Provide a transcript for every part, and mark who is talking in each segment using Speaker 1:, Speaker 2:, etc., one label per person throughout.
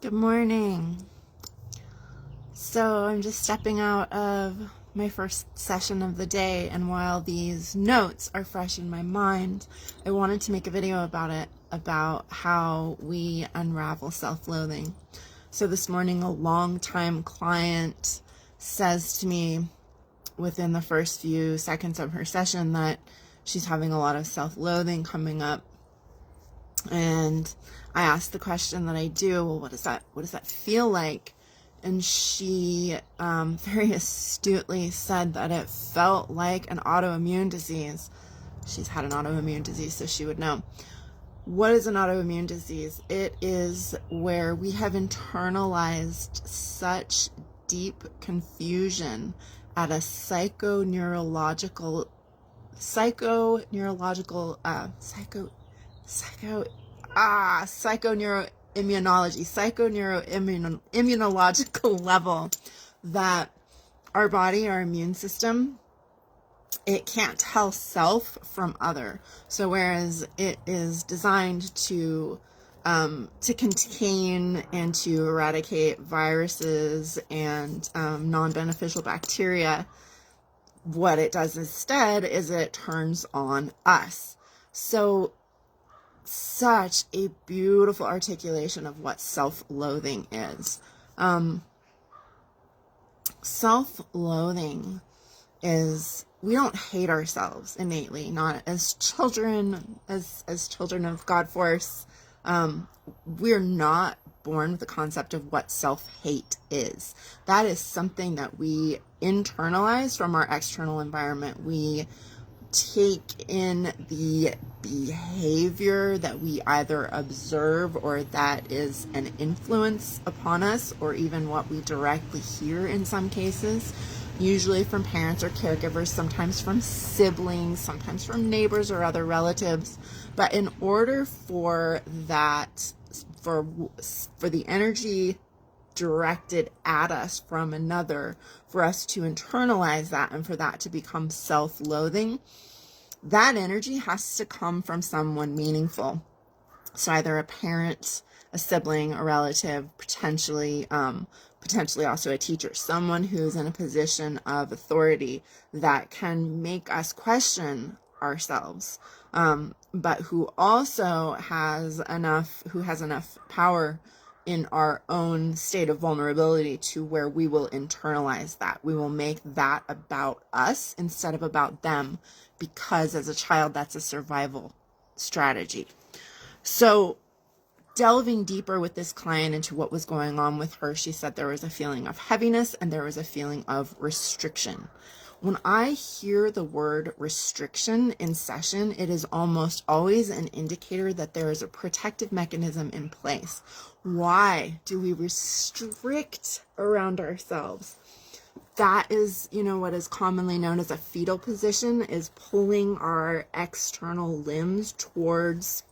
Speaker 1: Good morning. So I'm just stepping out of my first session of the day, and while these notes are fresh in my mind, I wanted to make a video about it, about how we unravel self-loathing. So this morning, a longtime client says to me within the first few seconds of her session that she's having a lot of self-loathing coming up. And I asked the question that I do, well, what does that feel like? And she very astutely said that it felt like an autoimmune disease. She's had an autoimmune disease, so she would know. What is an autoimmune disease? It is where we have internalized such deep confusion at a psychoneuroimmunological level, that our body, our immune system, it can't tell self from other. So whereas it is designed to contain and to eradicate viruses and non-beneficial bacteria, what it does instead is it turns on us. So such a beautiful articulation of what self-loathing is. Self-loathing is, we don't hate ourselves innately, not as children, as children of God force. We're not born with the concept of what self-hate is. That is something that we internalize from our external environment. We take in the behavior that we either observe or that is an influence upon us, or even what we directly hear in some cases, usually from parents or caregivers, sometimes from siblings, sometimes from neighbors or other relatives. But in order for that, for the energy directed at us from another, for us to internalize that and for that to become self-loathing, that energy has to come from someone meaningful. So either a parent, a sibling, a relative, potentially also a teacher, someone who's in a position of authority that can make us question ourselves, but who also has enough power in our own state of vulnerability to where we will internalize that. We will make that about us instead of about them, because as a child, that's a survival strategy. So delving deeper with this client into what was going on with her, she said there was a feeling of heaviness and there was a feeling of restriction. When I hear the word restriction in session, it is almost always an indicator that there is a protective mechanism in place. Why do we restrict around ourselves? That is, what is commonly known as a fetal position, is pulling our external limbs towards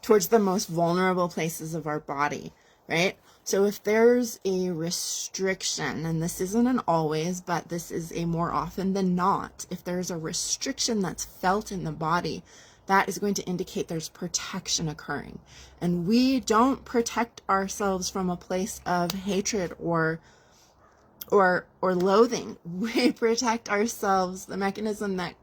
Speaker 1: the most vulnerable places of our body, right? So if there's a restriction, and this isn't an always, but this is a more often than not, if there's a restriction that's felt in the body, that is going to indicate there's protection occurring. And we don't protect ourselves from a place of hatred or loathing. We protect ourselves. The mechanism that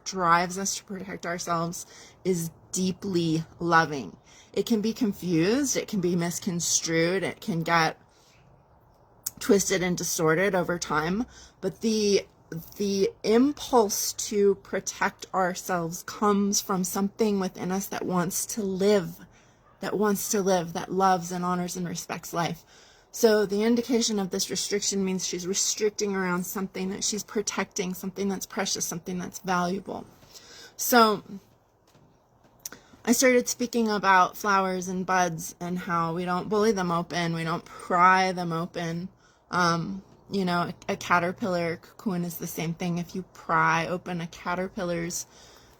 Speaker 1: drives us to protect ourselves is deeply loving. It can be confused, it can be misconstrued, it can get twisted and distorted over time, but the impulse to protect ourselves comes from something within us that wants to live, that loves and honors and respects life. So the indication of this restriction means she's restricting around something that she's protecting, something that's precious, something that's valuable. So I started speaking about flowers and buds and how we don't bully them open, we don't pry them open. A caterpillar cocoon is the same thing. If you pry open a caterpillar's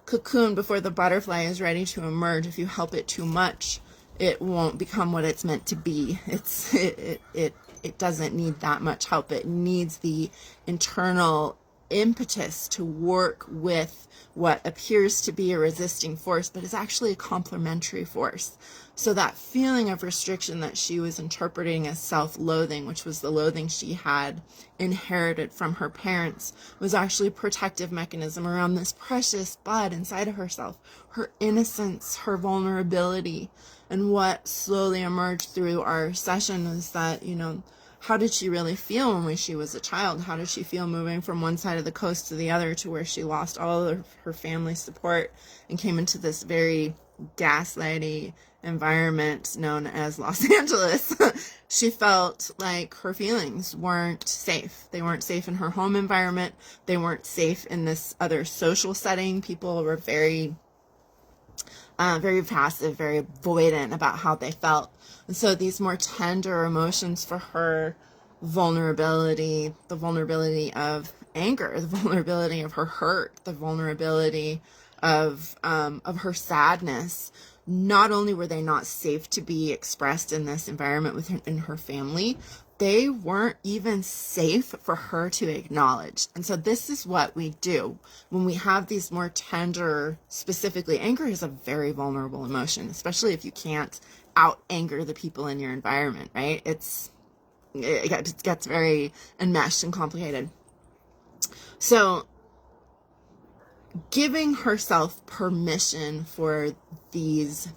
Speaker 1: cocoon before the butterfly is ready to emerge, if you help it too much, it won't become what it's meant to be. It doesn't need that much help. It needs the internal impetus to work with what appears to be a resisting force, but is actually a complementary force. So that feeling of restriction that she was interpreting as self-loathing, which was the loathing she had inherited from her parents, was actually a protective mechanism around this precious bud inside of herself, her innocence, her vulnerability. And what slowly emerged through our session was that, how did she really feel when she was a child? How did she feel moving from one side of the coast to the other, to where she lost all of her family support and came into this very gaslighty environment known as Los Angeles? She felt like her feelings weren't safe. They weren't safe in her home environment. They weren't safe in this other social setting. People were very passive, very avoidant about how they felt. And so these more tender emotions for her, vulnerability, the vulnerability of anger, the vulnerability of her hurt, the vulnerability of her sadness, not only were they not safe to be expressed in this environment within her family, they weren't even safe for her to acknowledge. And so this is what we do when we have these more tender, specifically, anger is a very vulnerable emotion, especially if you can't out anger the people in your environment, right? It gets very enmeshed and complicated. So giving herself permission for these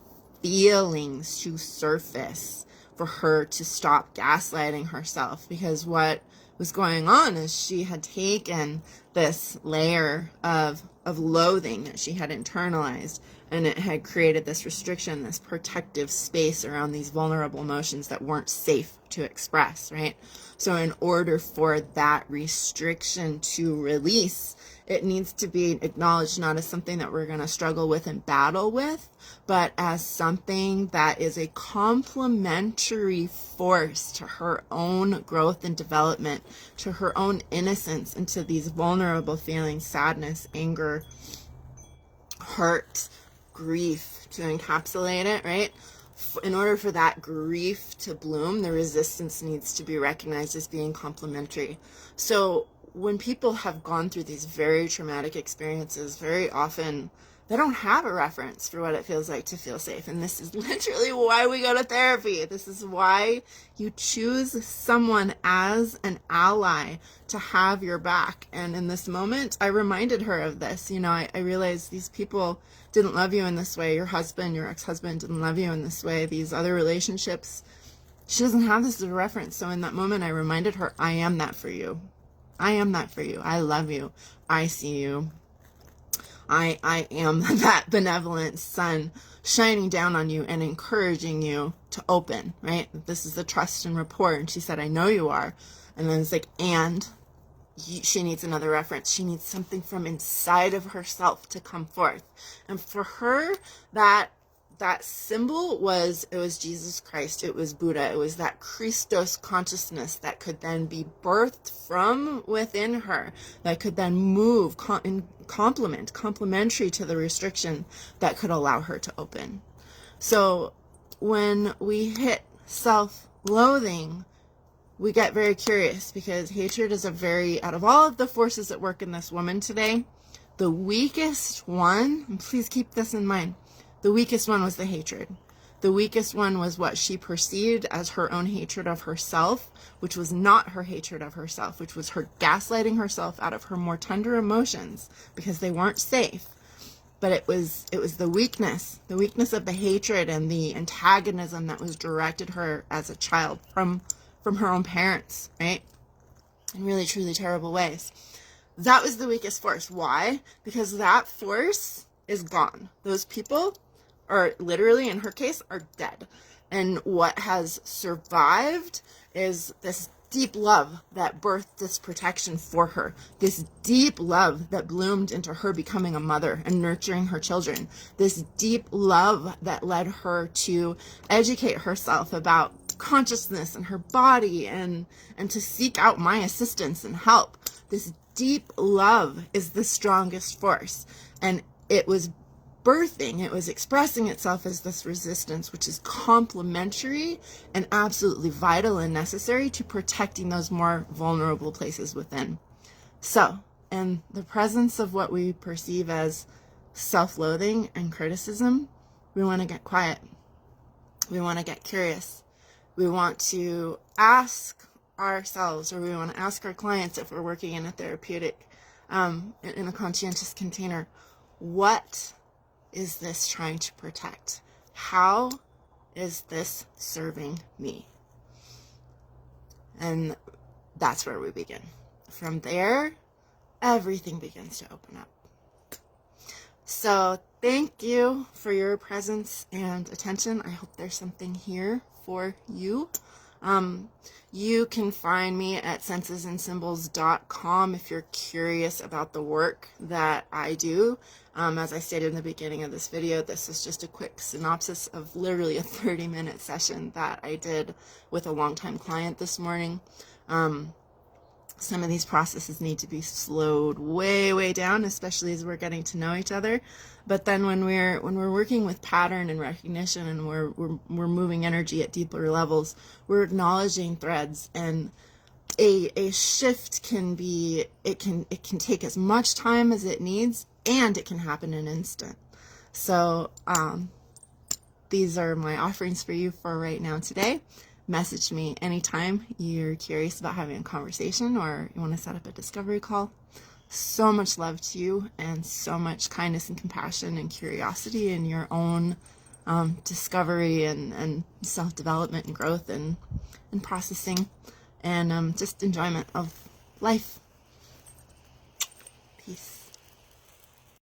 Speaker 1: feelings to surface, for her to stop gaslighting herself, because what was going on is she had taken this layer of loathing that she had internalized, and it had created this restriction, this protective space around these vulnerable emotions that weren't safe to express, right? So in order for that restriction to release, it needs to be acknowledged not as something that we're going to struggle with and battle with, but as something that is a complementary force to her own growth and development, to her own innocence, and to these vulnerable feelings, sadness, anger, hurt, grief, to encapsulate it, right? In order for that grief to bloom, the resistance needs to be recognized as being complementary. So when people have gone through these very traumatic experiences, very often they don't have a reference for what it feels like to feel safe. And this is literally why we go to therapy. This is why you choose someone as an ally to have your back. And in this moment, I reminded her of this. I realized these people didn't love you in this way. Your husband, your ex-husband didn't love you in this way. These other relationships, she doesn't have this as a reference. So in that moment, I reminded her, I am that for you. I am that for you. I love you. I see you. I am that benevolent sun shining down on you and encouraging you to open, right? This is the trust and rapport. And she said, I know you are. And then it's like, she needs another reference. She needs something from inside of herself to come forth. And for her, that symbol was Jesus Christ. It was Buddha. It was that Christos consciousness that could then be birthed from within her, that could then move complementary to the restriction that could allow her to open. So when we hit self-loathing, we get very curious, because hatred is out of all of the forces at work in this woman today, the weakest one, and please keep this in mind, the weakest one was the hatred. The weakest one was what she perceived as her own hatred of herself, which was not her hatred of herself, which was her gaslighting herself out of her more tender emotions because they weren't safe. But it was the weakness of the hatred and the antagonism that was directed her as a child from her own parents, right? In really, truly terrible ways. That was the weakest force. Why? Because that force is gone. Those people are literally, in her case, are dead. And what has survived is this deep love that birthed this protection for her, this deep love that bloomed into her becoming a mother and nurturing her children, this deep love that led her to educate herself about consciousness and her body and to seek out my assistance and help. This deep love is the strongest force, and it was expressing itself as this resistance, which is complementary and absolutely vital and necessary to protecting those more vulnerable places within. So in the presence of what we perceive as self-loathing and criticism, we want to get quiet. We want to get curious. We want to ask ourselves, or we want to ask our clients if we're working in a therapeutic, in a conscientious container, what is this trying to protect? How is this serving me? And that's where we begin. From there, everything begins to open up. So thank you for your presence and attention. I hope there's something here for you. You can find me at sensesandsymbols.com if you're curious about the work that I do. As I stated in the beginning of this video, this is just a quick synopsis of literally a 30-minute session that I did with a longtime client this morning. Some of these processes need to be slowed way, way down, especially as we're getting to know each other. But then when we're working with pattern and recognition, and we're moving energy at deeper levels, we're acknowledging threads, and a shift can take as much time as it needs, and it can happen in an instant. So these are my offerings for you for right now today. Message me anytime you're curious about having a conversation or you want to set up a discovery call. So much love to you, and so much kindness and compassion and curiosity in your own discovery and self-development and growth and processing, and just enjoyment of life. Peace.